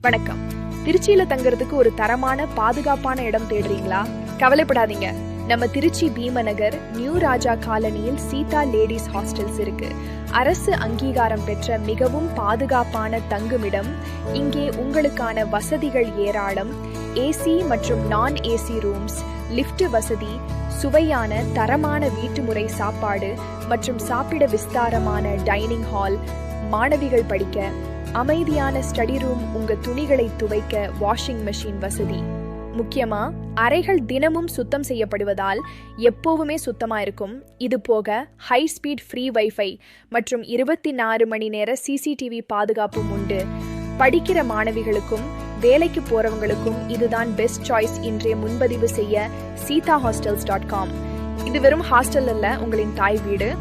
வணக்கம். திருச்சியில தங்குறதுக்கு ஒரு தரமான பாதுகாப்பான இடம் தேடுறீங்களா? கவலைப்படாதீங்க. நம்ம திருச்சி பீமநகர் நியூ ராஜா காலனியில் சீதா லேடிஸ் ஹாஸ்டல்ஸ் இருக்கு. அரசு அங்கீகாரம் பெற்ற மிகவும் பாதுகாப்பான தங்குமிடம். இங்கே உங்களுக்கான வசதிகள் ஏராளம். ஏசி மற்றும் நான் ஏசி ரூம்ஸ், லிஃப்ட் வசதி, சுவையான தரமான வீட்டுமுறை சாப்பாடு மற்றும் சாப்பிட விஸ்தாரமான டைனிங் ஹால், மாணவிகள் படிக்க அமைதியான ஸ்டடி ரூம், உங்க துணிகளை துவைக்க வாஷிங் மெஷின் வசதி. முக்கியமா அறைகள் தினமும் சுத்தம் செய்யப்படுவதால் எப்போவுமே சுத்தமா இருக்கும். இது போக ஹை ஸ்பீட் ஃப்ரீ வைஃபை மற்றும் 24 மணி நேர சிசிடிவி பாதுகாப்பும் உண்டு. படிக்கிற மாணவிகளுக்கும் வேலைக்கு போறவங்களுக்கும் இதுதான் பெஸ்ட் சாய்ஸ். இன்றைய முன்பதிவு செய்ய seethahostels.com. இது வெறும் ஹாஸ்டல் அல்ல, உங்களின் தாய் வீடு.